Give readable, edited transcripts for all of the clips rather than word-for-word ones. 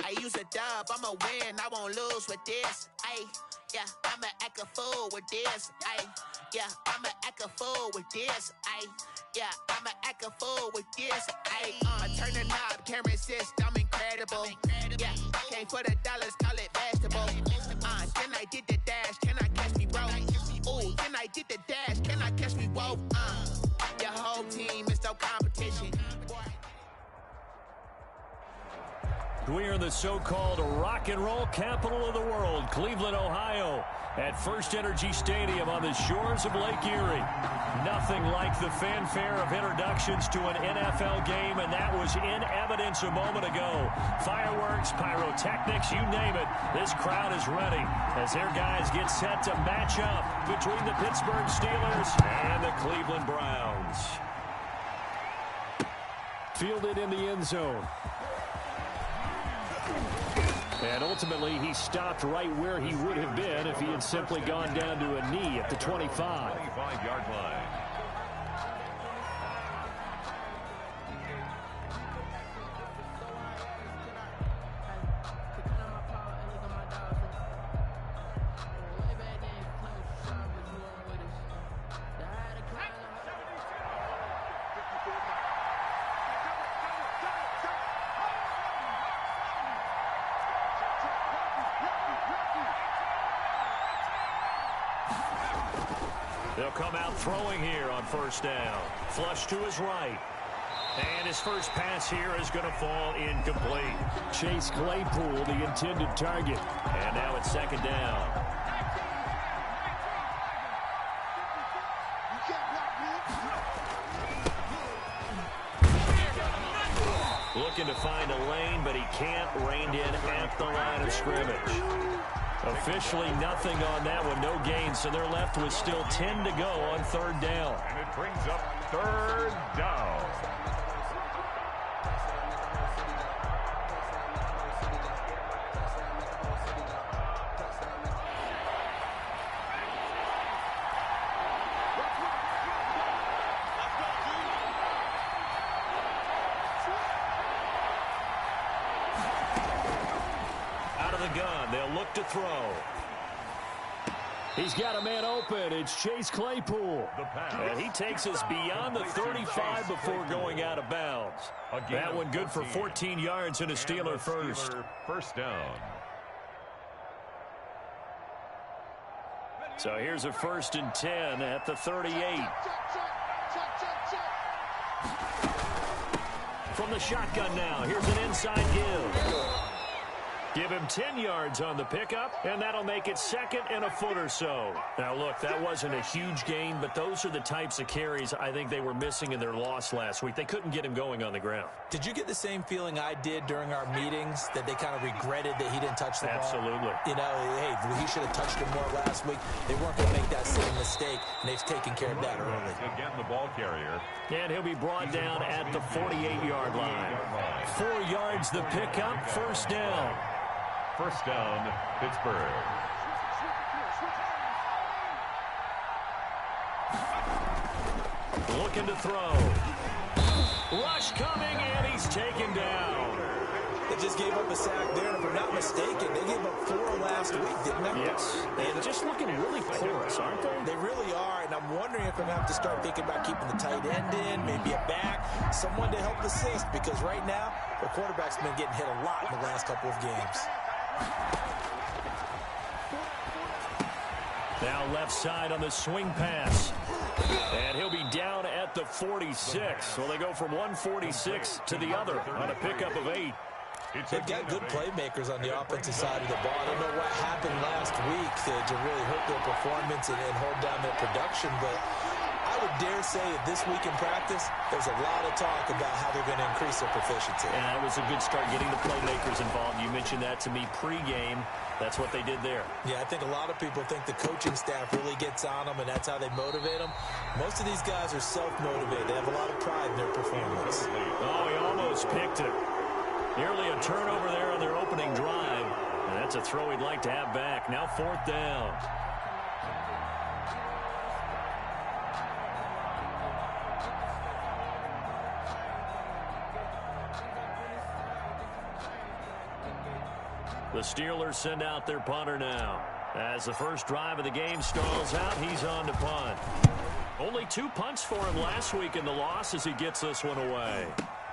Ay, I use a dub, I'ma win, I won't lose with this. Ay, yeah, I'ma act a fool with this. Ay, yeah, I'ma act a fool with this. Ay, yeah, I'ma act a fool with this. Ay, I turn the knob, can't resist, I'm incredible. Yeah, came for the dollars, call it vegetable. Then I did the dash, can I catch me, bro? Ooh, then I did the dash, can I catch me, whoa? Your whole team is no competition. We are in the so-called rock and roll capital of the world, Cleveland, Ohio, at First Energy Stadium on the shores of Lake Erie. Nothing like the fanfare of introductions to an NFL game, and that was in evidence a moment ago. Fireworks, pyrotechnics, you name it. This crowd is ready as their guys get set to match up between the Pittsburgh Steelers and the Cleveland Browns. Fielded in the end zone. And ultimately, he stopped right where he would have been if he had simply gone down to a knee at the 25. 25-yard line. They'll come out throwing here on first down. Flush to his right. And his first pass here is going to fall incomplete. Chase Claypool, the intended target. And now it's second down. Looking to find a lane, but he can't. Reined in at the line of scrimmage. Officially nothing on that one, no gain, so they're left with still 10 to go on third down. And it brings up third down. They'll look to throw. He's got a man open. It's Chase Claypool. And he takes us beyond the 35 before going out of bounds. That one good for 14 yards and a Steeler first. First down. So here's a 1st and 10 at the 38. From the shotgun now. Here's an inside give. Give him 10 yards on the pickup, and that'll make it second and a foot or so. Now, look, that wasn't a huge gain, but those are the types of carries I think they were missing in their loss last week. They couldn't get him going on the ground. Did you get the same feeling I did during our meetings, that they kind of regretted that he didn't touch the ball? Absolutely. You know, hey, he should have touched it more last week. They weren't going to make that same mistake, and they've taken care of that early. Again, the ball carrier. And he'll be brought down at the 48-yard line. 4 yards the pickup, first down. First down, Pittsburgh. Looking to throw. Rush coming, and he's taken down. They just gave up a sack there, and if I'm not mistaken, they gave up 4 last week, didn't they? Yes. They're just looking really porous, aren't they? They really are, and I'm wondering if I'm going to have to start thinking about keeping the tight end in, maybe a back, someone to help assist, because right now, the quarterback's been getting hit a lot in the last couple of games. Now left side on the swing pass. And he'll be down at the 46. Well, they go from 146 to the other on a pickup of 8. They've got good playmakers on the offensive side of the ball. I don't know what happened last week to really hurt their performance and hold down their production, but I would dare say that this week in practice, there's a lot of talk about how they're going to increase their proficiency. And that was a good start, getting the playmakers involved. You mentioned that to me pregame. That's what they did there. Yeah, I think a lot of people think the coaching staff really gets on them, and that's how they motivate them. Most of these guys are self-motivated. They have a lot of pride in their performance. Oh, he almost picked it. Nearly a turnover there on their opening drive. And that's a throw he'd like to have back. Now 4th down. The Steelers send out their punter now. As the first drive of the game stalls out, he's on to punt. Only 2 punts for him last week in the loss as he gets this one away.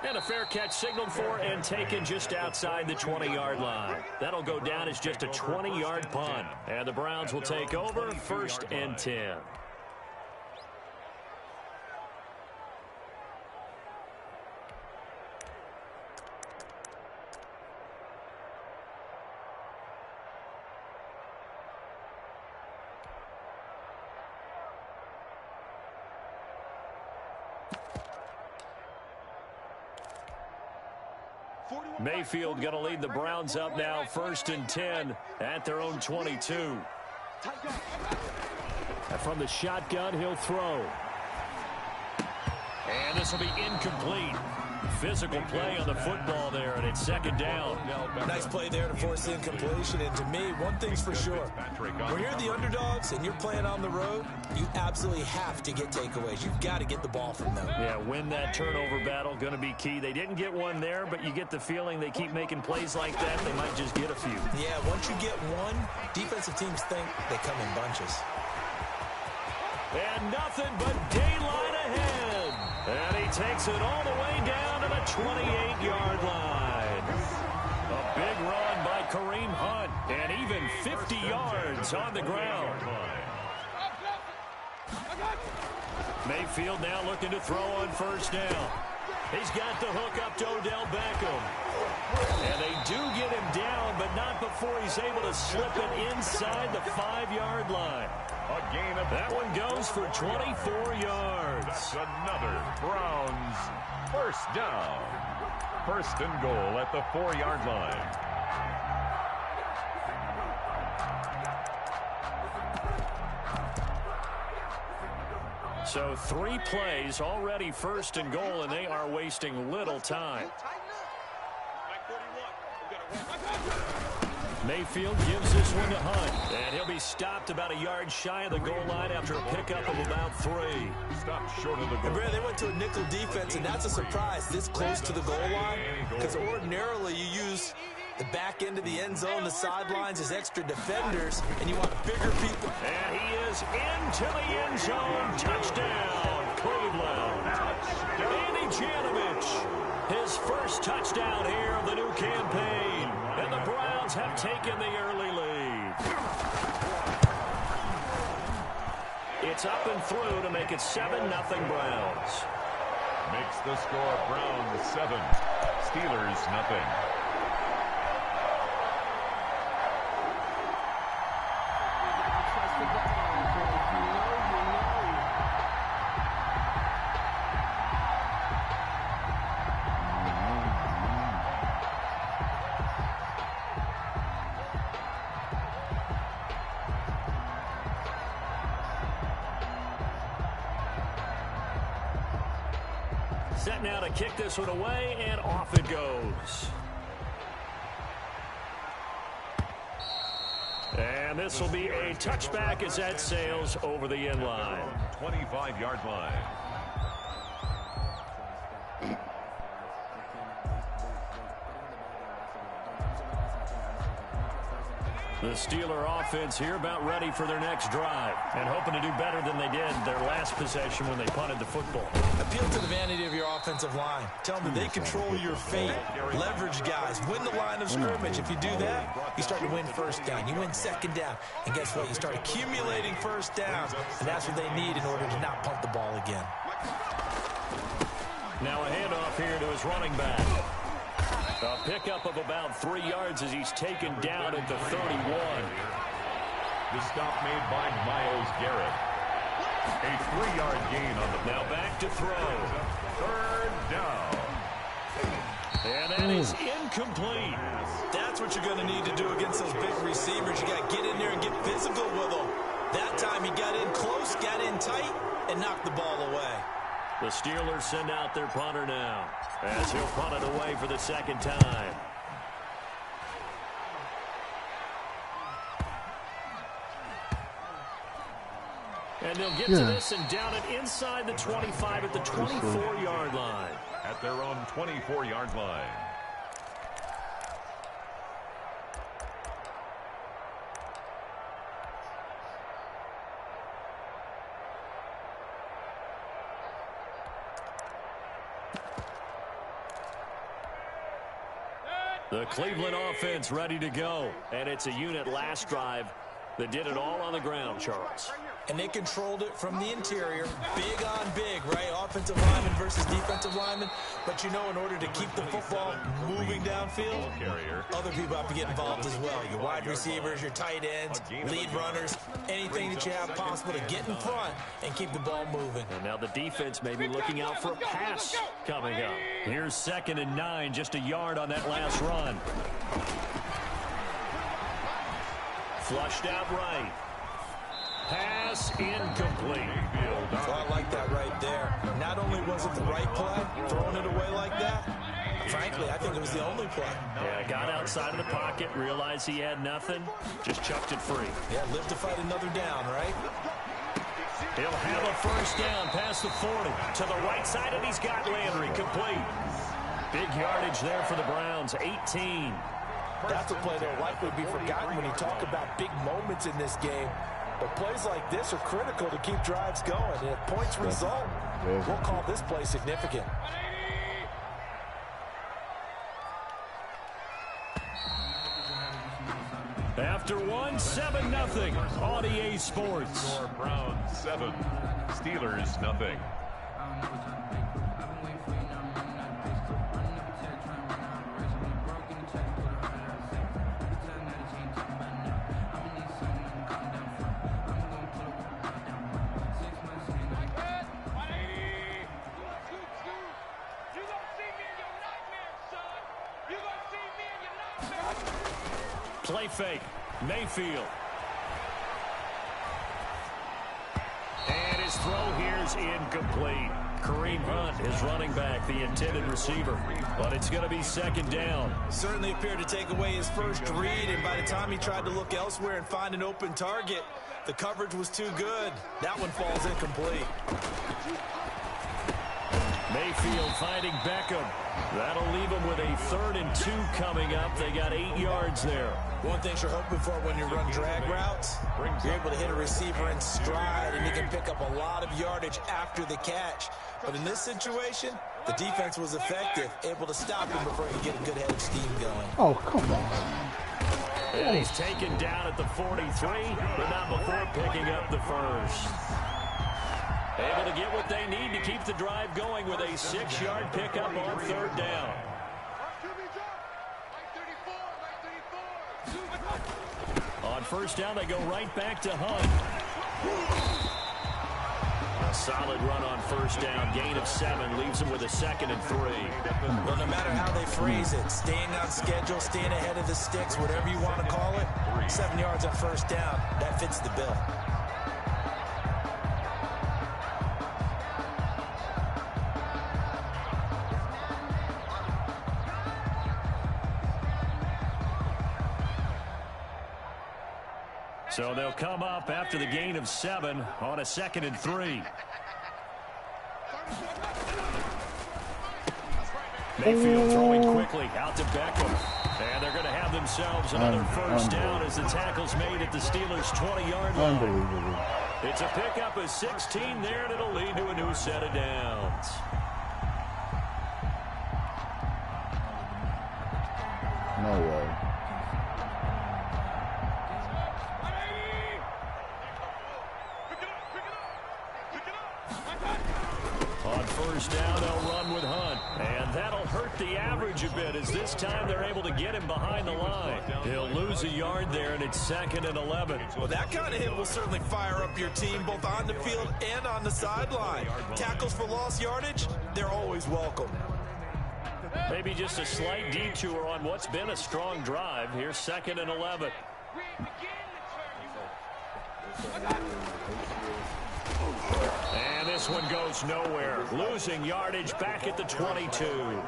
And a fair catch signaled for and taken just outside the 20-yard line. That'll go down as just a 20-yard punt. And the Browns will take over 1st and 10. Mayfield going to lead the Browns up now 1st and 10 at their own 22. And from the shotgun, he'll throw. And this will be incomplete. Physical play on the football there, and it's 2nd down. Nice play there to force the incompletion. And to me, one thing's for sure. When you're the underdogs and you're playing on the road, you absolutely have to get takeaways. You've got to get the ball from them. Yeah, win that turnover battle, going to be key. They didn't get one there, but you get the feeling they keep making plays like that, they might just get a few. Yeah, once you get one, defensive teams think they come in bunches. And nothing but daylight ahead. And he takes it all the way down to the 28-yard line. A big run by Kareem Hunt, and even 50 yards on the ground. Mayfield now looking to throw on 1st down. He's got the hook up to Odell Beckham. And they do get him down, but not before he's able to slip it inside the 5-yard line. A gain of that one goes for 24 yards. That's another Browns 1st down. 1st and goal at the 4-yard line. So 3 plays already 1st and goal, and they are wasting little time. Mayfield gives this one to Hunt, and he'll be stopped about a yard shy of the goal line after a pickup of about 3. Stopped short of the goal. And Brad, they went to a nickel defense, and that's a surprise this close to the goal line, because ordinarily you use the back end of the end zone, the sidelines as extra defenders, and you want bigger people. And he is into the end zone. Touchdown, Cleveland. Andy Janovich, his first touchdown here of the new campaign. And the Browns have taken the early lead. It's up and through to make it 7-0 Browns. Makes the score Browns 7, Steelers nothing. Set now to kick this one away, and off it goes. And this will be a touchback as that sails over the end line. 25-yard line. The Steeler offense here about ready for their next drive and hoping to do better than they did their last possession when they punted the football. Appeal to the vanity of your offensive line. Tell them that they control your fate. Leverage guys. Win the line of scrimmage. If you do that, you start to win 1st down. You win 2nd down. And guess what? You start accumulating 1st downs. And that's what they need in order to not punt the ball again. Now a handoff here to his running back. A pickup of about 3 yards as he's taken down at the 31. The stop made by Myles Garrett. A 3-yard gain on the now back to throw. 3rd down. And that is incomplete. That's what you're going to need to do against those big receivers. You got to get in there and get physical with them. That time he got in close, got in tight, and knocked the ball away. The Steelers send out their punter now as he'll punt it away for the 2nd time. And they'll get to this and down it inside the 25 at the 24-yard line. At their own 24-yard line. The Cleveland offense ready to go. And it's a unit last drive that did it all on the ground, Charles. And they controlled it from the interior. Big on big, right? Offensive lineman versus defensive lineman. But, you know, in order to keep the football moving downfield, other people have to get involved as well. Your wide receivers, your tight ends, lead runners, anything that you have possible to get in front and keep the ball moving. And now the defense may be looking out for a pass coming up. Here's 2nd and 9, just a yard on that last run. Flushed out right. Pass incomplete. So I like that right there. Not only was it the right play, throwing it away like that, frankly, I think it was the only play. Yeah, got outside of the pocket, realized he had nothing, just chucked it free. Yeah, live to fight another down, right? He'll have a first down past the 40. To the right side, and he's got Landry complete. Big yardage there for the Browns, 18. That's a play that will likely be forgotten when you talk about big moments in this game. But plays like this are critical to keep drives going. And if points result, we'll call this play significant. After one, 7-0 on EA Sports. Score Browns 7, Steelers nothing. Play fake. Mayfield. And his throw here's incomplete. Kareem Hunt is running back, the intended receiver. But it's going to be 2nd down. Certainly appeared to take away his first read, and by the time he tried to look elsewhere and find an open target, the coverage was too good. That one falls incomplete. Mayfield finding Beckham. That'll leave him with a 3rd and 2 coming up. They got 8 yards there. One thing you're hoping for when you run drag routes, you're able to hit a receiver in stride, and he can pick up a lot of yardage after the catch. But in this situation, the defense was effective, able to stop him before he could get a good head of steam going. Oh, come on. And he's taken down at the 43, but not before picking up the first. Able to get what they need to keep the drive going with a 6-yard pickup on 3rd down. On 1st down, they go right back to Hunt. A solid run on 1st down. Gain of 7 leaves them with a 2nd and 3. Well, no matter how they phrase it, staying on schedule, staying ahead of the sticks, whatever you want to call it, 7 yards on 1st down, that fits the bill. So they'll come up after the gain of 7 on a 2nd and 3. Mayfield throwing quickly out to Beckham. And they're going to have themselves another 1st down as the tackle's made at the Steelers' 20-yard line. Unbelievable. It's a pickup of 16 there, and it'll lead to a new set of downs. No way. On 1st down, they'll run with Hunt. And that'll hurt the average a bit as this time they're able to get him behind the line. He'll lose a yard there, and it's 2nd and 11. Well, that kind of hit will certainly fire up your team both on the field and on the sideline. Tackles for lost yardage, they're always welcome. Maybe just a slight detour on what's been a strong drive. Here's 2nd and 11. And this one goes nowhere. Losing yardage back at the 22.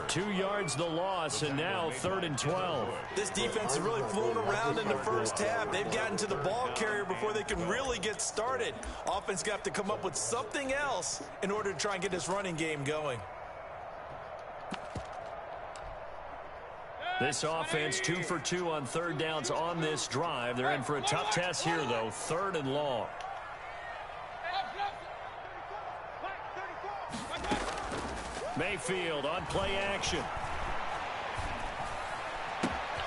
2 yards the loss, and now 3rd and 12. This defense is really flown around in the first half. They've gotten to the ball carrier before they can really get started. Offense got to come up with something else in order to try and get this running game going. This offense 2 for 2 on 3rd downs on this drive. They're in for a tough test here, though. 3rd and long. Mayfield on play action.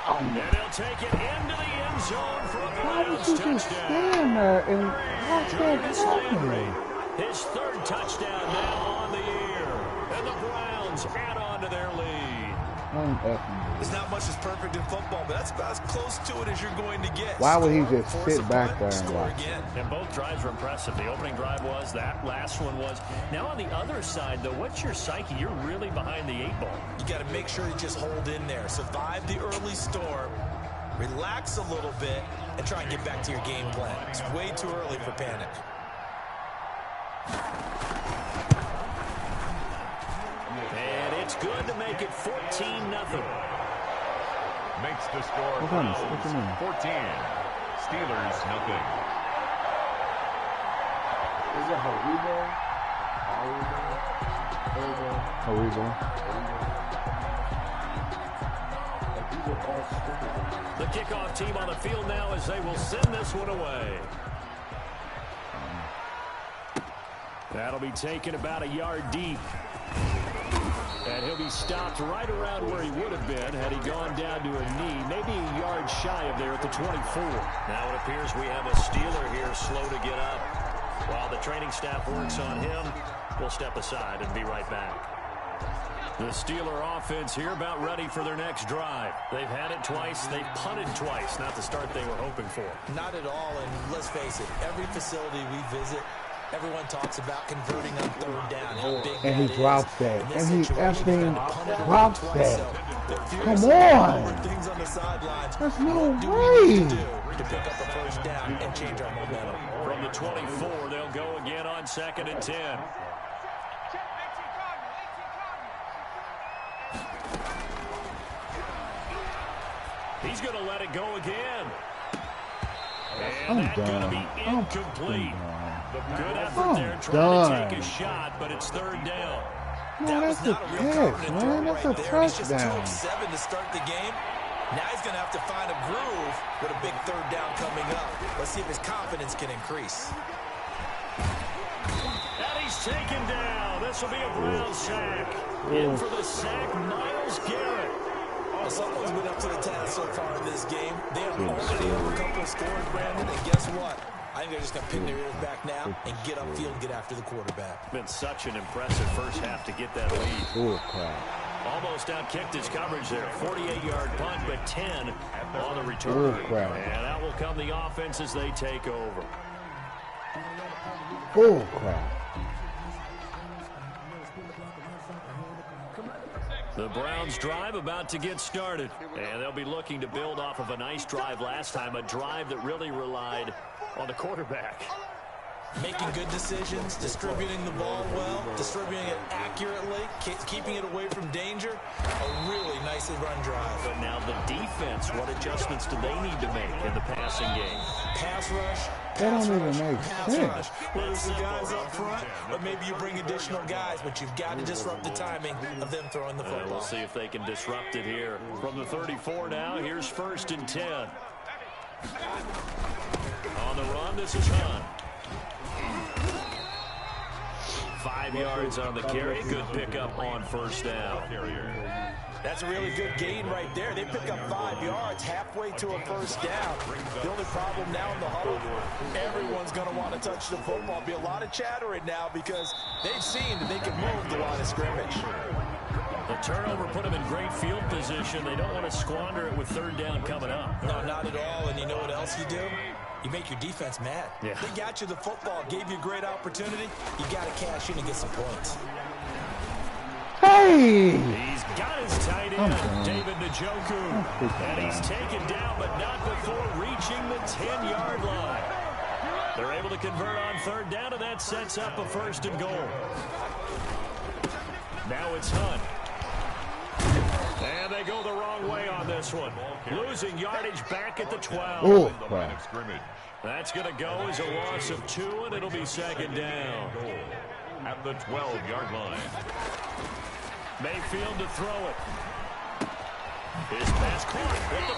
And he'll take it into the end zone for a Why Browns did you just touchdown. stand there and watch that happen? His third touchdown now on the year. And the Browns add on to their lead. There's not much that's perfect in football, but that's about as close to it as you're going to get. Why would he just sit back there and watch? And both drives were impressive. The opening drive was, that last one was. Now on the other side, though, what's your psyche? You're really behind the 8 ball. You got to make sure you just hold in there. Survive the early storm, relax a little bit, and try and get back to your game plan. It's way too early for panic. And it's good to make it 14-0. Makes the score Browns 14. Steelers, nothing. Is it Haribo. The kickoff team on the field now as they will send this one away. That'll be taken about a yard deep. And he'll be stopped right around where he would have been had he gone down to a knee, maybe a yard shy of there at the 24. Now it appears we have a Steeler here slow to get up. While the training staff works on him, we'll step aside and be right back. The Steeler offense here about ready for their next drive. They've had it twice. They've punted twice. Not the start they were hoping for. Not at all, and let's face it, every facility we visit, everyone talks about converting on third down. How big And that he drops that. is. And he effing drops that. Come Seriously, on. things on the sidelines. There's no What do we way. need to do to pick up a first down and change our momentum? From the 24, they'll go again on 2nd and 10. He's going to let it go again. And that's going to be incomplete. Good effort there trying to take a shot, but it's third down. No, that's a catch, man. That's a touchdown. He's just 2 of 7 to start the game. Now he's going to have to find a groove with a big third down coming up. Let's see if his confidence can increase. And he's taken down. This will be a Brown sack. In for the sack, Myles Garrett. Well, someone's been up to the task so far in this game. They have already had a couple of scores, Brandon, and guess what? I think they're just going to pin their ears back now and get upfield and get after the quarterback. Been such an impressive first half to get that lead. Oh, crap. Almost outkicked his coverage there. 48-yard punt, but 10 on the return. Oh, crap. And that will come the offense as they take over. Oh, crap. The Browns drive about to get started. And they'll be looking to build off of a nice drive last time, a drive that really relied on the quarterback. Making good decisions, distributing the ball well, distributing it accurately, keeping it away from danger. A really nicely run drive. But now the defense, what adjustments do they need to make in the passing game? Pass rush. That don't even make Pass sense. rush. Whether it's the guys up front, or maybe you bring additional guys, but you've got to disrupt the timing of them throwing the football. We'll see if they can disrupt it here. From the 34 now, here's 1st and 10. On the run, this is Hunt. 5 yards on the carry. Good pickup on first down. That's a really good gain right there. They pick up 5 yards halfway to a first down. The only problem now in the huddle, everyone's going to want to touch the football. Be a lot of chattering now because they've seen that they can move the line of scrimmage. The turnover put them in great field position. They don't want to squander it with third down coming up. No, not at all. And you know what else you do? You make your defense mad. Yeah. They got you the football, gave you a great opportunity. You got to cash in and get some points. Hey! He's got his tight end, David Njoku. And he's taken down, but not before reaching the 10-yard line. They're able to convert on third down, and that sets up a 1st and goal. Now it's Hunt. And they go the wrong way on this one. Losing yardage back at the 12. Oh, crap. That's going to go as a loss of 2, and it'll be 2nd down. At the 12-yard line. Mayfield to throw it. His pass caught at the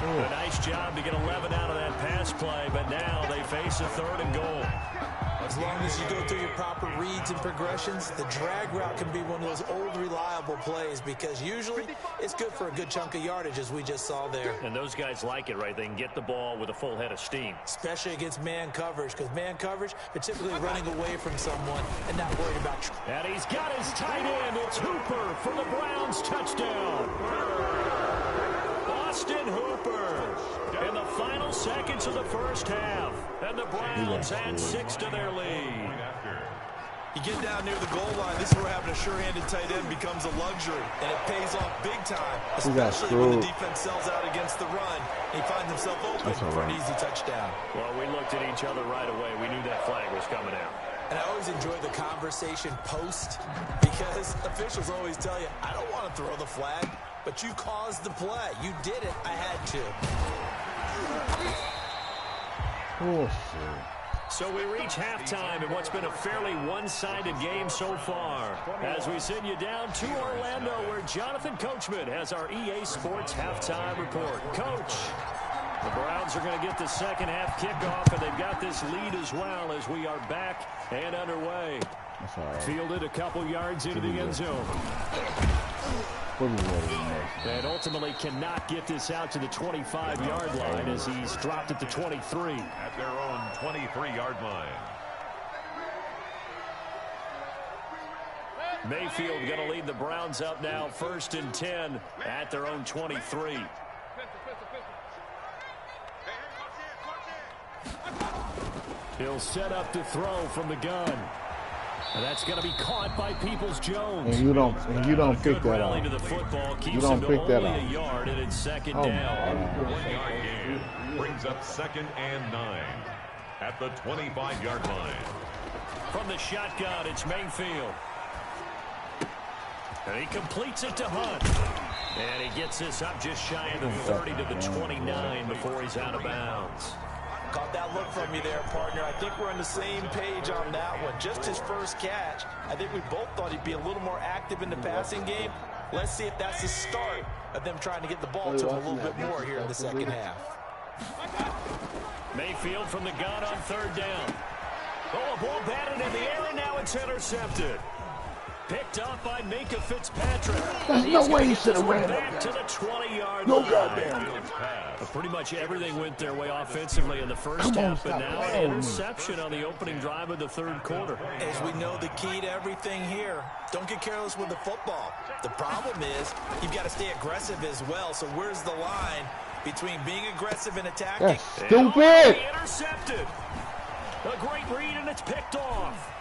4. A nice job to get 11 out of that pass play, but now they face a 3rd and goal. As long as you go through your proper reads and progressions, the drag route can be one of those old reliable plays because usually it's good for a good chunk of yardage, as we just saw there. And those guys like it, right? They can get the ball with a full head of steam. Especially against man coverage, because man coverage, they're typically running away from someone and not worried about. And he's got his tight end. It's Hooper for the Browns. Touchdown. Austin Hooper in the final seconds of the first half. And the Browns add 6 to their lead. You get down near the goal line, this is where having a sure-handed tight end becomes a luxury, and it pays off big time, especially when the defense sells out against the run. He finds himself open for an easy touchdown. Well, we looked at each other right away. We knew that flag was coming out. And I always enjoy the conversation post because officials always tell you, I don't want to throw the flag, but you caused the play. You did it. I had to. Oh, shit. So we reach halftime in what's been a fairly one-sided game so far. As we send you down to Orlando, where Jonathan Coachman has our EA Sports halftime report. Coach, the Browns are going to get the second half kickoff, and they've got this lead as well as we are back and underway. Fielded a couple yards into the end zone. And ultimately cannot get this out to the 25-yard line as he's dropped at the 23. At their own 23-yard line. Mayfield going to lead the Browns up now, 1st and 10 at their own 23. He'll set up to throw from the gun. And that's going to be caught by Peoples-Jones. And you don't pick that up. You don't pick that up. A yard and it's second down. 1-yard gain brings up 2nd and 9 at the 25-yard line. From the shotgun, it's Mayfield. And he completes it to Hunt. And he gets this up just shy of the 30 to the 29 before he's out of bounds. Caught that look from you there, partner. I think we're on the same page on that one. Just his first catch. I think we both thought he'd be a little more active in the passing game. Let's see if that's the start of them trying to get the ball to him a little bit more here in the second half. Mayfield from the gun on 3rd down. Oh, a ball batted in the air, and now it's intercepted. Picked up by Minka Fitzpatrick. There's no way he should have ran back to the 20-yard line. No goddamn. Pretty much everything went their way offensively in the first half, but now an interception on the opening drive of the 3rd quarter. As we know, the key to everything here, don't get careless with the football. The problem is you've got to stay aggressive as well. So where's the line between being aggressive and attacking? That's stupid. Intercepted. A great read, and it's picked off.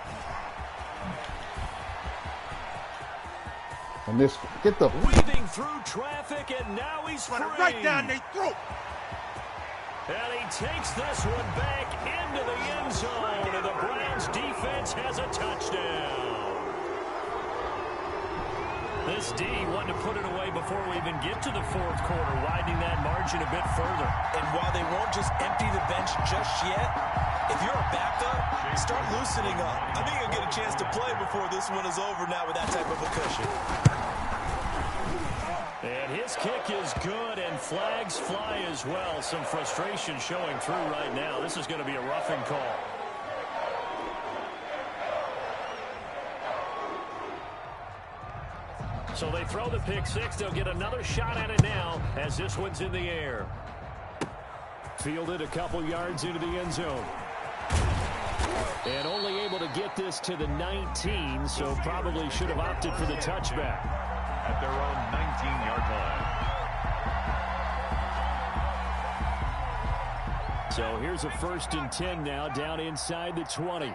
And this, get the weaving through traffic, and now he's free. Right down their throat. And he takes this one back into the end zone, and the Browns defense has a touchdown. This D wanted to put it away before we even get to the 4th quarter, widening that margin a bit further. And while they won't just empty the bench just yet, if you're a backup, start loosening up. I think you'll get a chance to play before this one is over now with that type of a cushion. And his kick is good, and flags fly as well. Some frustration showing through right now. This is going to be a roughing call. So they throw the pick 6. They'll get another shot at it now as this one's in the air. Fielded a couple yards into the end zone. And only able to get this to the 19, so probably should have opted for the touchback. At their own 19-yard line. So here's a 1st and 10 now, down inside the 20.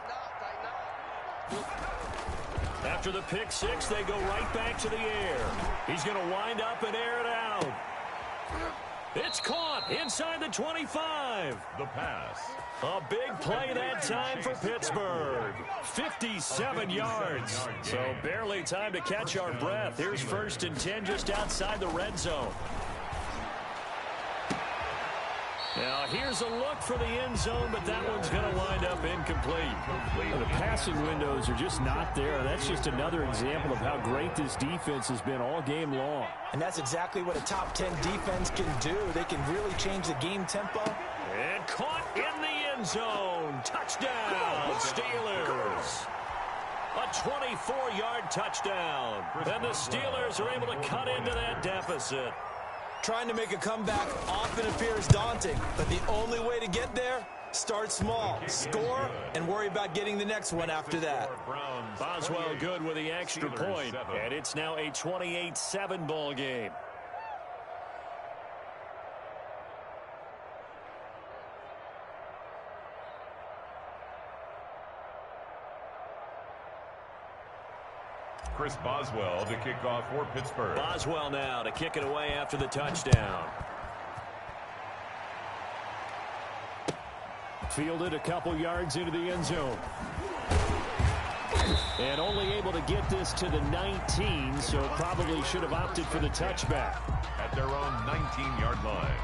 After the pick 6, they go right back to the air. He's going to wind up and air it out. It's caught inside the 25. The pass. A big play that time for Pittsburgh. 57 yards. So barely time to catch our breath. Here's 1st and 10 just outside the red zone. Now here's a look for the end zone, but that one's going to wind up incomplete. The passing windows are just not there. That's just another example of how great this defense has been all game long. And that's exactly what a top 10 defense can do. They can really change the game tempo And caught in the end zone. Touchdown, Steelers. A 24-yard touchdown. And the Steelers are able to cut into that deficit. Trying to make a comeback often appears daunting, but the only way to get there, start small, score, and worry about getting the next one after that. Boswell good with the extra point, and it's now a 28-7 ball game. Chris Boswell to kick off for Pittsburgh. Boswell now to kick it away after the touchdown. Fielded a couple yards into the end zone. And only able to get this to the 19, so probably should have opted for the touchback. At their own 19-yard line.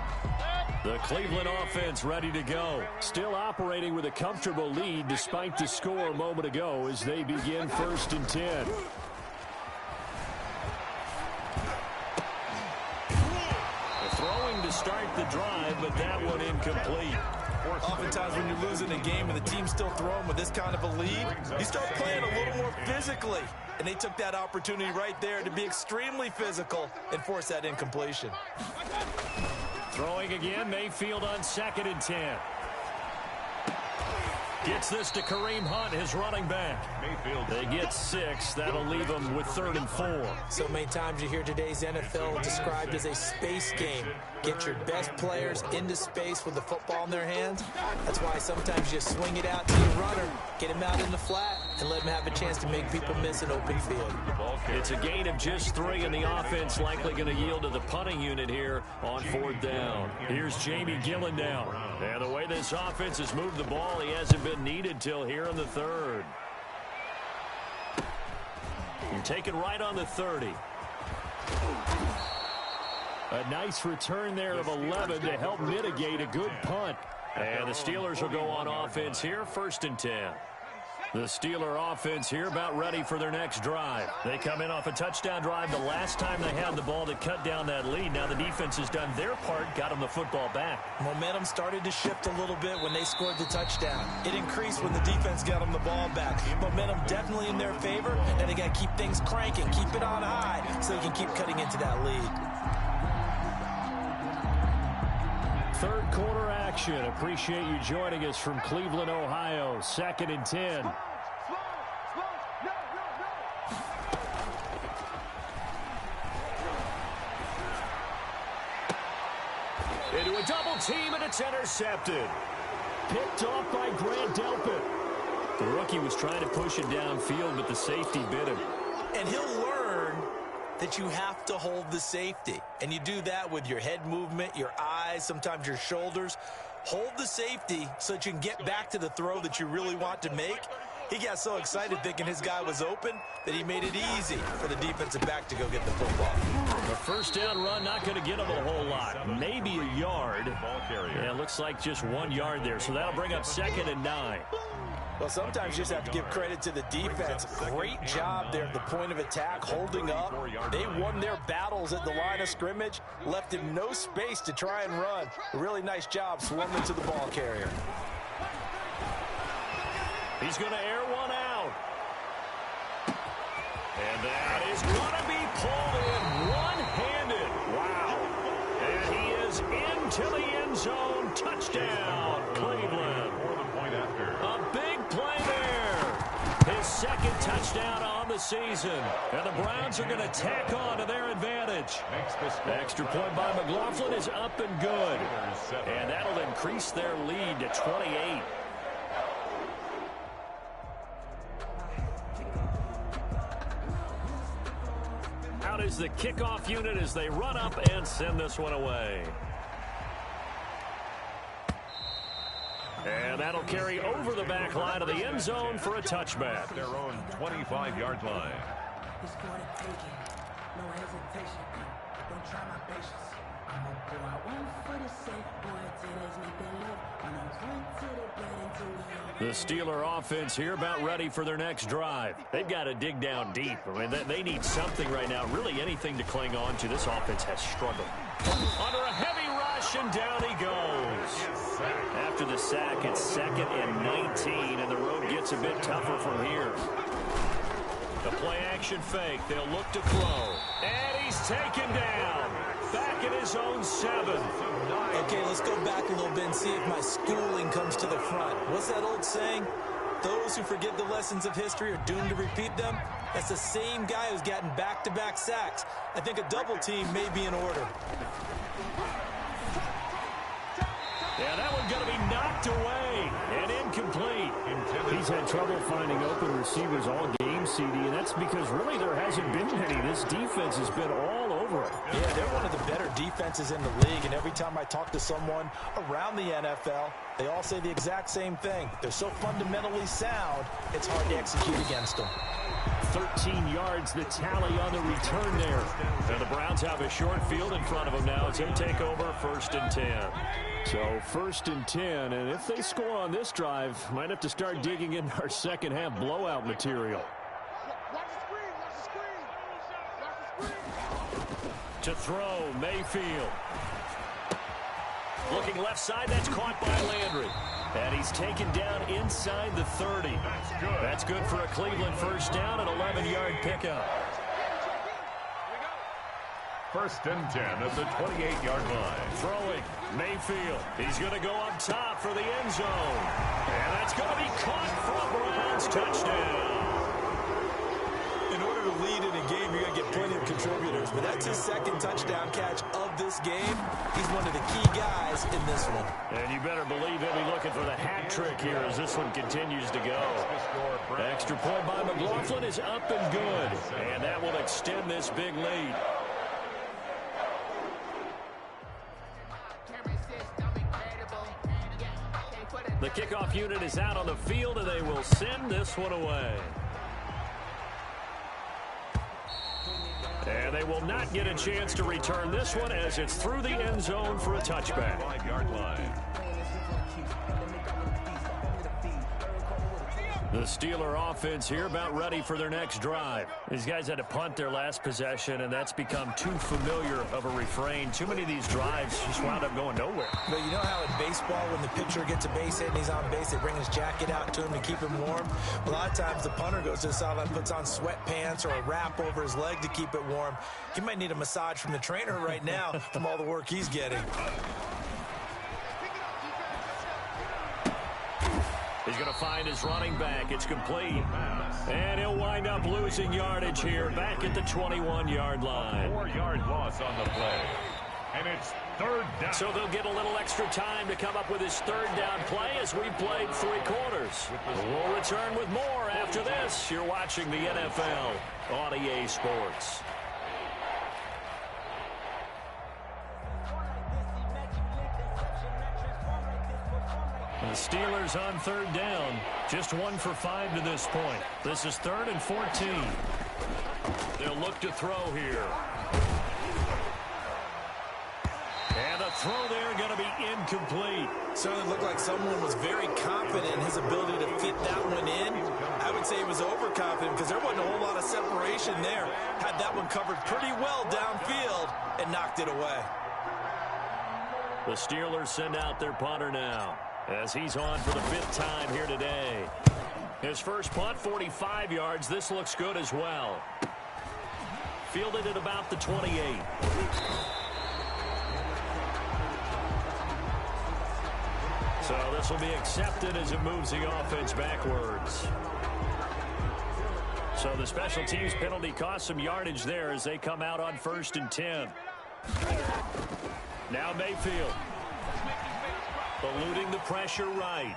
The Cleveland offense ready to go. Still operating with a comfortable lead despite the score a moment ago as they begin 1st and 10. Throwing to start the drive, but that one incomplete. Oftentimes when you're losing a game and the team's still throwing with this kind of a lead, you start playing a little more physically. And they took that opportunity right there to be extremely physical and force that incompletion. Throwing again, Mayfield on 2nd and 10. Gets this to Kareem Hunt, his running back. Mayfield. They get 6. That'll leave them with 3rd and 4. So many times you hear today's NFL described as a space game. Get your best players into space with the football in their hands. That's why sometimes you swing it out to your runner, get him out in the flat, and let him have a chance to make people miss an open field. It's a gain of just 3, and the offense likely going to yield to the punting unit here on 4th down. Here's Jamie Gillen now. And the way this offense has moved the ball, he hasn't been needed till here in the 3rd. And taken right on the 30. A nice return there of 11 to help mitigate a good punt. And the Steelers will go on offense here, 1st and 10. The Steeler offense here about ready for their next drive. They come in off a touchdown drive the last time they had the ball to cut down that lead. Now the defense has done their part, got them the football back. Momentum started to shift a little bit when they scored the touchdown. It increased when the defense got them the ball back. Momentum definitely in their favor, and they got to keep things cranking, keep it on high so they can keep cutting into that lead. 3rd quarter action. Appreciate you joining us from Cleveland, Ohio. 2nd and 10. Into a double team, and it's intercepted. Picked off by Grant Delpit. The rookie was trying to push it downfield, but the safety bit him. And he'll learn that you have to hold the safety. And you do that with your head movement, your eyes, sometimes your shoulders. Hold the safety so that you can get back to the throw that you really want to make. He got so excited thinking his guy was open that he made it easy for the defensive back to go get the football. A 1st down run, not going to get him a whole lot. Maybe a yard. Yeah, it looks like just 1 yard there. So that'll bring up 2nd and 9. Well, sometimes you just have to give credit to the defense. Great job there at the point of attack, holding up. They won their battles at the line of scrimmage, left him no space to try and run. A really nice job swarming to the ball carrier. He's going to air one out. And that is going to be pulled in one-handed. Wow. And he is into the end zone. Touchdown, Cleveland. A big play there. His 2nd touchdown on the season. And the Browns are going to tack on to their advantage. Extra point by McLaughlin is up and good. And that'll increase their lead to 28. Out is the kickoff unit as they run up and send this one away. And that'll carry over the back line of the end zone for a touchback. Their own 25-yard line. The Steeler offense here about ready for their next drive. They've got to dig down deep. I mean, they need something right now, really anything to cling on to. This offense has struggled. Under a heavy rush, and down he goes. after the sack. It's 2nd and 19, and the road gets a bit tougher from here. The play-action fake. They'll look to throw. And he's taken down. Back in his own 7. Okay, let's go back a little bit and see if my schooling comes to the front. What's that old saying? Those who forget the lessons of history are doomed to repeat them. That's the same guy who's gotten back-to-back sacks. I think a double team may be in order. Yeah, that one's going to be knocked away and incomplete. He's had trouble finding open receivers all game, CD, and that's because really there hasn't been any. This defense has been all over it. Yeah, they're one of the better defenses in the league, and every time I talk to someone around the NFL, they all say the exact same thing. They're so fundamentally sound, it's hard to execute against them. 13 yards, the tally on the return there. And the Browns have a short field in front of them now as they take over 1st and 10. So 1st and 10, and if they score on this drive, might have to start digging in our second half blowout material. To throw, Mayfield. Looking left side, that's caught by Landry. And he's taken down inside the 30. That's good for a Cleveland first down, an 11-yard pickup. 1st and 10 at the 28-yard line. Throwing, Mayfield. He's going to go up top for the end zone. And that's going to be caught for a Browns touchdown. In order to lead in a game, you're going to get plenty of contributors. But that's his 2nd touchdown catch of this game. He's one of the key guys in this one. And you better believe he'll be looking for the hat trick here as this one continues to go. Extra point by McLaughlin is up and good. And that will extend this big lead. The kickoff unit is out on the field, and they will send this one away. And they will not get a chance to return this one as it's through the end zone for a touchback. 5-yard line. The Steeler offense here about ready for their next drive. These guys had to punt their last possession, and that's become too familiar of a refrain. Too many of these drives just wound up going nowhere. But you know how in baseball, when the pitcher gets a base hit and he's on base, they bring his jacket out to him to keep him warm? A lot of times the punter goes to the sideline, puts on sweatpants or a wrap over his leg to keep it warm. He might need a massage from the trainer right now from all the work he's getting. He's going to find his running back. It's complete. And he'll wind up losing yardage here back at the 21-yard line. 4-yard loss on the play. And it's 3rd down. So they'll get a little extra time to come up with his 3rd down play as we played 3 quarters. We'll return with more after this. You're watching the NFL on EA Sports. The Steelers on 3rd down. Just 1 for 5 to this point. This is 3rd and 14. They'll look to throw here. And the throw there going to be incomplete. Certainly looked like someone was very confident in his ability to fit that one in. I would say he was overconfident because there wasn't a whole lot of separation there. Had that one covered pretty well downfield and knocked it away. The Steelers send out their punter now, as he's on for the 5th time here today. His first punt, 45 yards. This looks good as well. Fielded at about the 28. So this will be accepted as it moves the offense backwards. So the special teams penalty cost some yardage there as they come out on 1st and 10. Now Mayfield. Eluding the pressure right.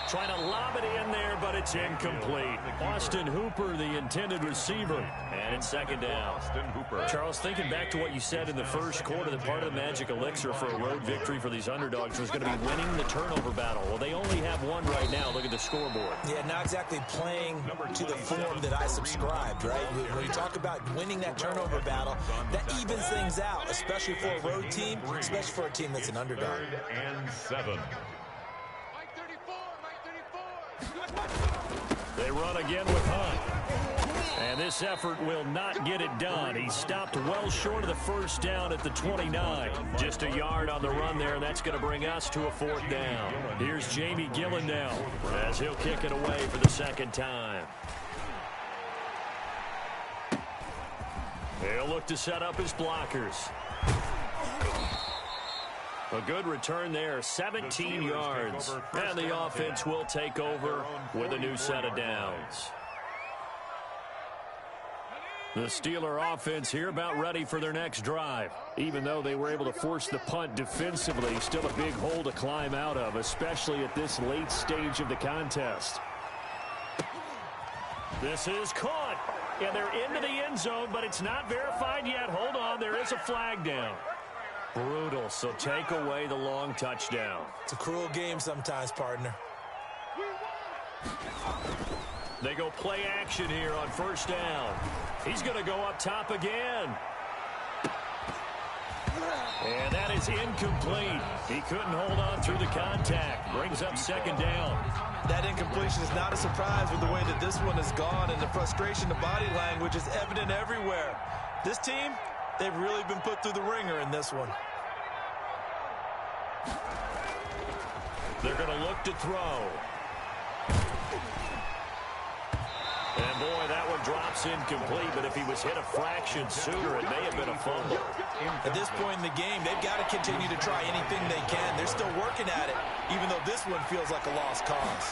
Trying to lob it in there, but it's incomplete. Austin Hooper, the intended receiver. And it's 2nd down. Austin Hooper. Charles, thinking back to what you said in the first quarter, that part of the magic elixir for a road victory for these underdogs was going to be winning the turnover battle. Well, they only have one right now. Look at the scoreboard. Yeah, not exactly playing to the form that I subscribed, right? When you talk about winning that turnover battle, that evens things out, especially for a road team, especially for a team that's an underdog. 3rd and 7. They run again with Hunt. And this effort will not get it done. He stopped well short of the first down at the 29. Just a yard on the run there, and that's going to bring us to a 4th down. Here's Jamie Gillen now as he'll kick it away for the second time. He'll look to set up his blockers. A good return there, 17 yards. And the offense will take over with a new set of downs. The Steeler offense here about ready for their next drive. Even though they were able to force the punt defensively, still a big hole to climb out of, especially at this late stage of the contest. This is caught. And they're into the end zone, but it's not verified yet. Hold on, there is a flag down. Brutal, so take away the long touchdown. It's a cruel game sometimes, partner. They go play action here on first down. He's going to go up top again. And that is incomplete. He couldn't hold on through the contact. Brings up second down. That incompletion is not a surprise with the way that this one has gone, and the frustration, the body language is evident everywhere. This team, they've really been put through the ringer in this one. They're going to look to throw. And boy, that one drops incomplete, but if he was hit a fraction sooner, it may have been a fumble. At this point in the game, they've got to continue to try anything they can. They're still working at it, even though this one feels like a lost cause.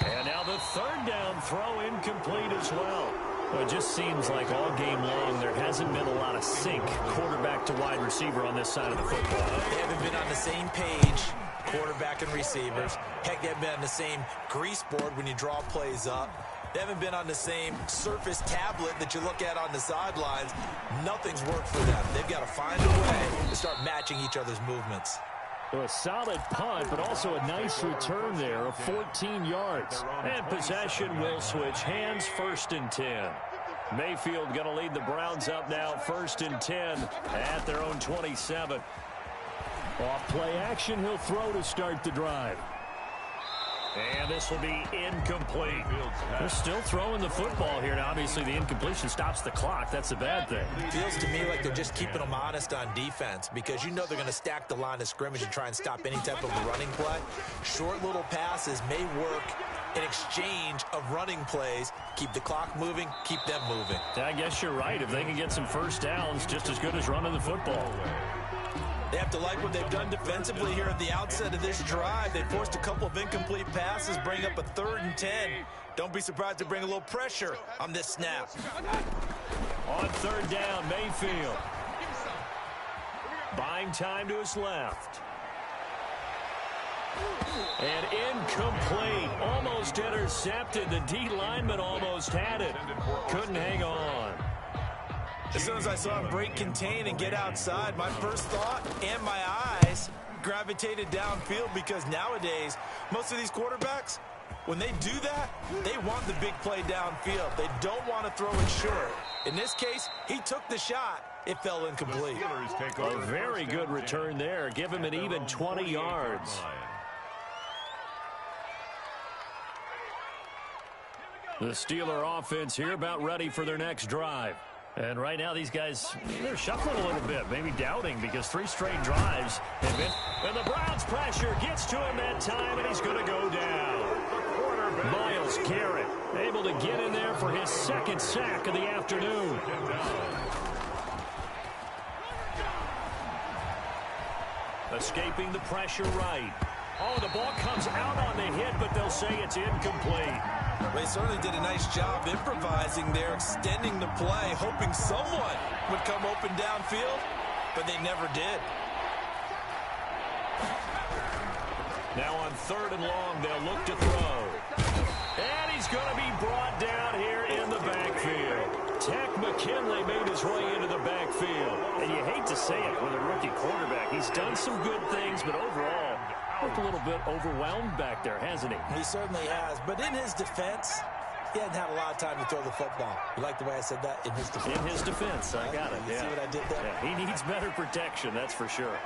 And now the third down throw incomplete as well. Well, it just seems like all game long there hasn't been a lot of sync quarterback to wide receiver on this side of the football. They haven't been on the same page, quarterback and receivers. Heck, they haven't been on the same grease board when you draw plays up. They haven't been on the same surface tablet that you look at on the sidelines. Nothing's worked for them. They've got to find a way to start matching each other's movements. So a solid punt, but also a nice return there of 14 yards. And possession will switch hands, 1st and 10. Mayfield going to lead the Browns up now, 1st and 10 at their own 27. Off play action, he'll throw to start the drive. And this will be incomplete. They're still throwing the football here. Now, obviously, the incompletion stops the clock. That's a bad thing. It feels to me like they're just keeping them honest on defense because you know they're going to stack the line of scrimmage and try and stop any type of a running play. Short little passes may work in exchange of running plays. Keep the clock moving, keep them moving. I guess you're right. If they can get some first downs, just as good as running the football. They have to like what they've done defensively here at the outset of this drive. They forced a couple of incomplete passes, bring up a 3rd and 10. Don't be surprised to bring a little pressure on this snap. On 3rd down, Mayfield. Buying time to his left. And incomplete. Almost intercepted. The D lineman almost had it. Couldn't hang on. As soon as I saw him break contain and get outside, my first thought and my eyes gravitated downfield because nowadays, most of these quarterbacks, when they do that, they want the big play downfield. They don't want to throw it short. In this case, he took the shot. It fell incomplete. A very good return there. Give him an even 20 yards. The Steeler offense here about ready for their next drive. And right now these guys, they're shuffling a little bit, maybe doubting because 3 straight drives have been. And the Browns pressure gets to him that time, and he's going to go down. Myles Garrett able to get in there for his 2nd sack of the afternoon. Escaping the pressure right. Oh, the ball comes out on the hit, but they'll say it's incomplete. They certainly did a nice job improvising there, extending the play, hoping someone would come open downfield, but they never did. Now on 3rd and long, they'll look to throw. And he's going to be brought down here in the backfield. Tech McKinley made his way into the backfield. And you hate to say it with a rookie quarterback. He's done some good things, but overall, looked a little bit overwhelmed back there, hasn't he? He certainly has. But in his defense, he hadn't had a lot of time to throw the football. You like the way I said that? In his defense. In his defense. I got it. You see what I did there? Yeah, he needs better protection, that's for sure.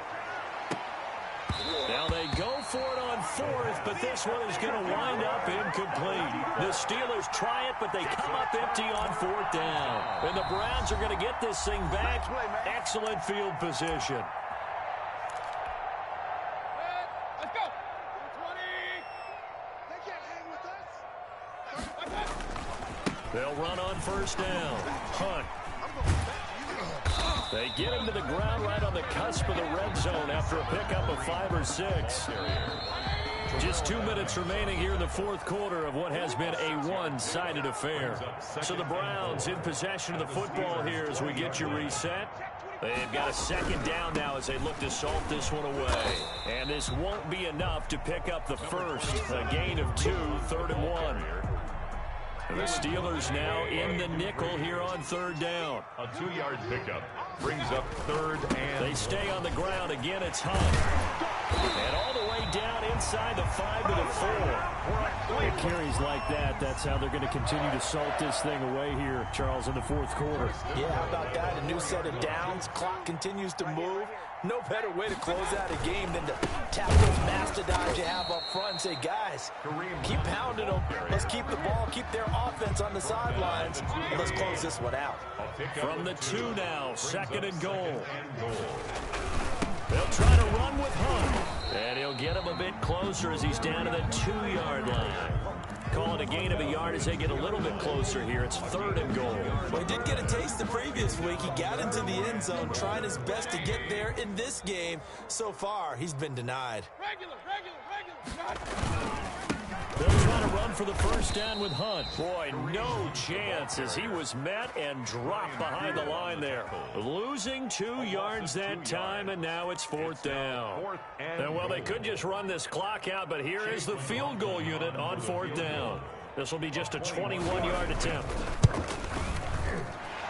Now they go for it on fourth, but this one is going to wind up incomplete. The Steelers try it, but they come up empty on fourth down. And the Browns are going to get this thing back. Excellent field position. Let's go. 20. They can't hang with us. They'll run on first down. Hunt. They get him to the ground right on the cusp of the red zone after a pickup of 5 or 6. Just 2 minutes remaining here in the fourth quarter of what has been a one-sided affair. So the Browns in possession of the football here as we get you reset. They've got a second down now as they look to salt this one away. And this won't be enough to pick up the first. A gain of 2, 3rd and 1. The Steelers now in the nickel here on third down. A 2-yard pickup brings up 3rd and... They stay on the ground. Again, it's Hunt. And all the way down inside the 5 to the 4. It carries like that. That's how they're going to continue to salt this thing away here, Charles, in the fourth quarter. Yeah, how about that? A new set of downs. Clock continues to move. No better way to close out a game than to tap those mastodons you have up front and say, guys, keep pounding them. Let's keep the ball, keep their offense on the sidelines, and let's close this one out. From the 2 now, 2nd and goal. They'll try to run with Hunt. And he'll get him a bit closer as he's down to the 2-yard line. Call it a gain of a yard as they get a little bit closer here. It's 3rd and goal. Well, he did get a taste the previous week. He got into the end zone, trying his best to get there in this game. So far, he's been denied. Regular. They'll try to run for the first down with Hunt. Boy, no chance as he was met and dropped behind the line there. Losing 2 yards that time, and now it's 4th down. And, well, they could just run this clock out, but here is the field goal unit on 4th down. This will be just a 21-yard attempt.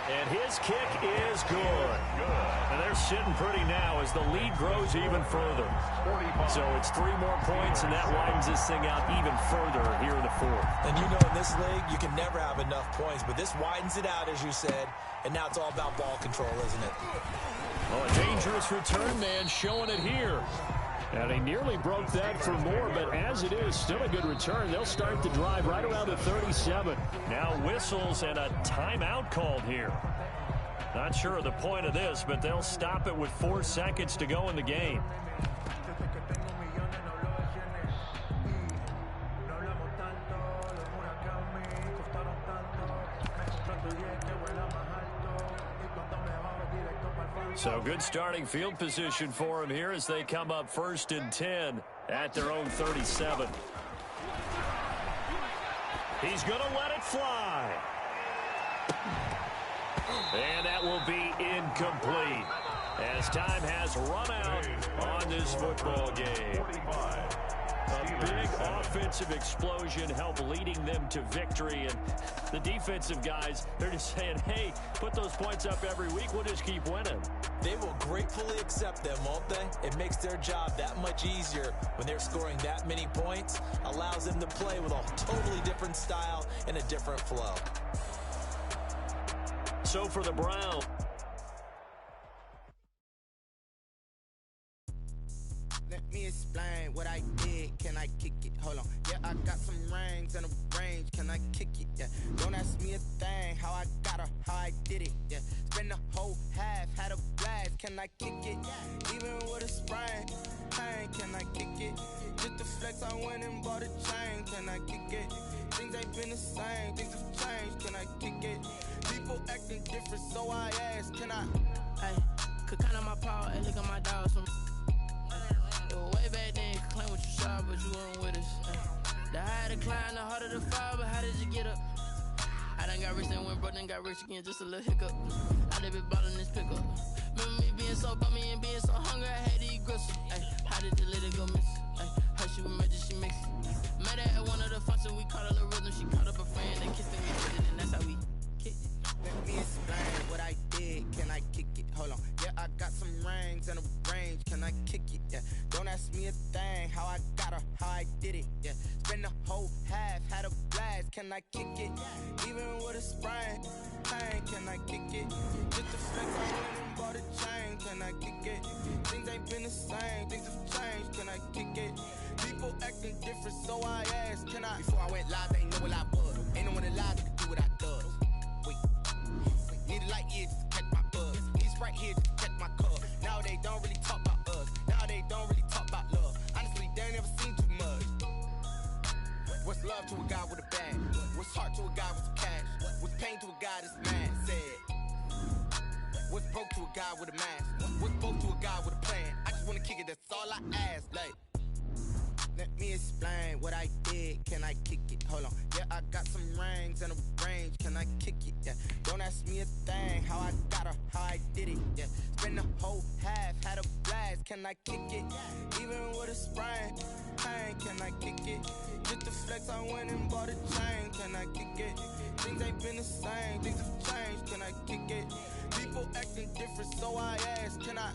And his kick is good. And they're sitting pretty now as the lead grows even further. So it's 3 more points, and that widens this thing out even further here in the fourth. And you know in this league, you can never have enough points, but this widens it out, as you said, and now it's all about ball control, isn't it? Well, a dangerous return man showing it here. And he nearly broke that for more, but as it is, still a good return. They'll start the drive right around the 37. Now whistles and a timeout called here. Not sure of the point of this, but they'll stop it with 4 seconds to go in the game. So good starting field position for him here as they come up 1st and 10 at their own 37. He's going to let it fly. And that will be incomplete as time has run out on this football game. A big offensive explosion helped leading them to victory. And the defensive guys, they're just saying, hey, put those points up every week. We'll just keep winning. They will gratefully accept them, won't they? It makes their job that much easier when they're scoring that many points. Allows them to play with a totally different style and a different flow. So for the Browns. Let me explain what I did. Can I kick it? Hold on. Yeah, I got some rings and a range. Can I kick it? Yeah. Don't ask me a thing. How I got her, how I did it. Yeah. Spend the whole half, had a blast. Can I kick it? Even with a sprain. Pain, can I kick it? Just the flex, I went and bought a chain. Can I kick it? Things ain't been the same. Things have changed. Can I kick it? People acting different, so I ask, can I? Hey, could count on my power, and look at my dogs from. Way back then, you could claim what you saw, but you weren't with us. The higher the climb, the harder the fall, but how did you get up? I done got rich, then went broke, then got rich again, just a little hiccup. I done been ballin' this pickup. Remember me being so bummy and being so hungry, I had to eat gristle. Ay, how did the lady go miss? Ay, how she was made, she mix. Met her at one of the functions, we caught a little rhythm, she caught up a friend, they kissed and we did it, and that's how we kicked it. Let me explain what I did. Can I kick it? Hold on. Yeah, I got some rings and a range. Can I kick it? Yeah. Don't ask me a thing. How I got her, how I did it. Yeah. Spend the whole half, had a blast. Can I kick it? Even with a sprain. Pain, can I kick it? Just the flex, I went and bought a chain. Can I kick it? Things ain't been the same. Things have changed. can I kick it? People acting different, so I asked, can I? Before I went live, they ain't know what I was. Ain't no one alive that can do what I does. Wait, need a light here just to catch my buzz. Need Sprite here just to catch my cup. Now they don't really talk about us. Now they don't really talk about love. Honestly, they ain't never seen too much. What's love to a guy with a bag? What's heart to a guy with some cash? What's pain to a guy that's mad? Said. What's broke to a guy with a mask? What's broke to a guy with a plan? I just wanna kick it, that's all I ask. Like, let me explain what I did. Can I kick it? Hold on. Yeah, I got some rings and a range. Can I kick it? Yeah. Don't ask me a thing. How I got her, how I did it. Yeah. Spend the whole half, had a blast. Can I kick it? Even with a sprain. Pain, can I kick it? Just the flex, I went and bought a chain. Can I kick it? Things ain't been the same. Things have changed. Can I kick it? People acting different, so I asked, can I?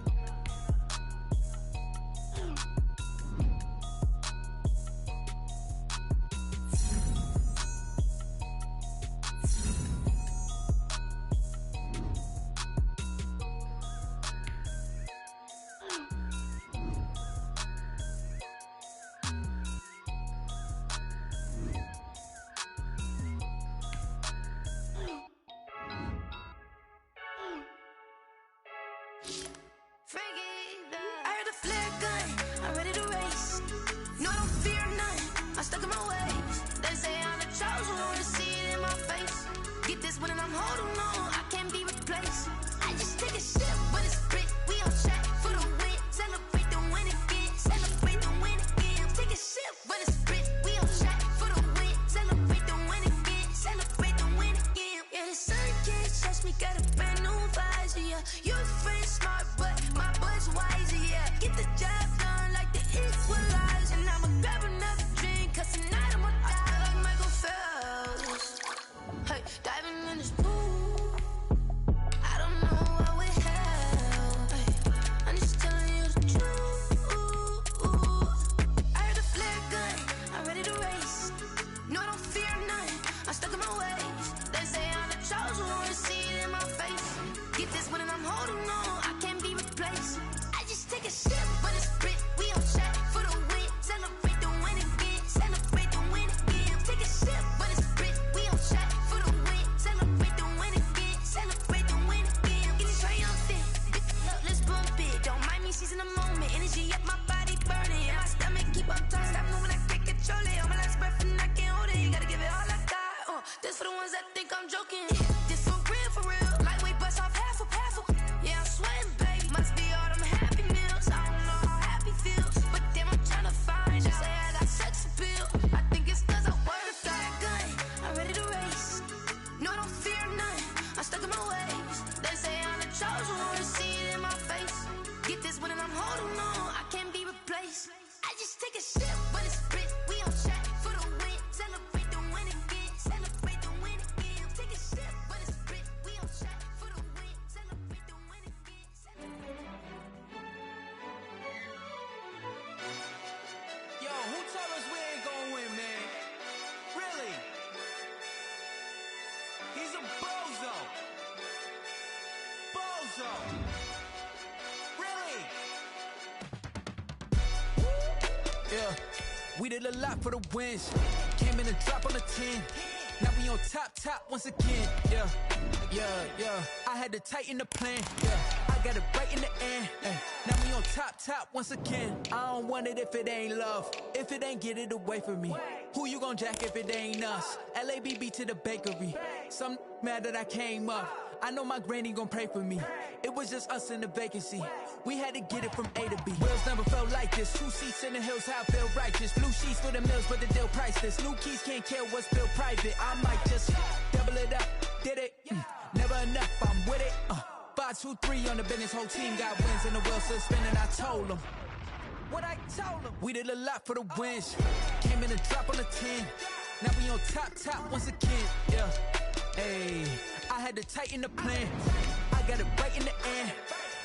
We did a lot for the wins. Came in and dropped on the 10. Now we on top once again. Yeah. I had to tighten the plan. Yeah, I got it right in the end. Now we on top once again. I don't want it if it ain't love. If it ain't, get it away from me. Who you gon' jack if it ain't us? LABB to the bakery. Some mad that I came up. I know my granny gon' pray for me. It was just us in the vacancy. We had to get it from A to B. Wheels never felt like this. 2 seats in the hills, how I feel righteous. Blue sheets for the mills, but the deal priceless. New keys can't kill what's built private. I might just double it up. Did it? Never enough, I'm with it. 5, 2, 3 on the business. Whole team got wins and the wheels still spinning. I told them what I told them. We did a lot for the wins. Came in and dropped on the 10. Now we on top once again. Yeah. Hey, I had to tighten the plan. I got it right in the end.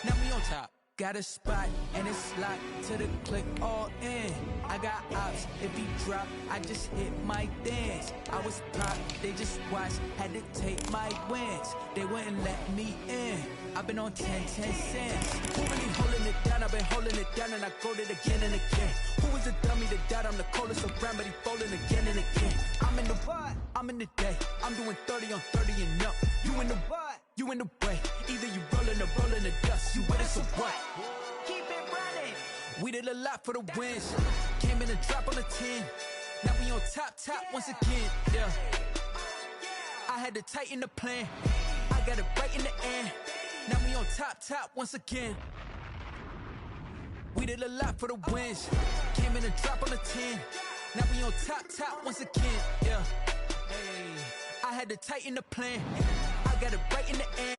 Now we on top. Got a spot and it's locked to the click all in. I got ops, if he drop, I just hit my dance. I was pop, they just watched, had to take my wins. They wouldn't let me in. I've been on 10 cents. Who really holding it down? I've been holding it down and I go it again and again. Who was the dummy that died? I'm the coldest around, but he folding again and again. I'm in the what? I'm in the day. I'm doing 30 on 30 and up. You in the what? You in the way. Either you rolling or rolling the dust. You with us or what? Keep it running. We did a lot for the wins. Came in a drop on the 10. Now we on top once again. Yeah. I had to tighten the plan. I got it right in the end. Now we on top once again. We did a lot for the wins. Came in a drop on the 10. Now we on top once again. Yeah. Hey. I had to tighten the plan. I got it right in the end.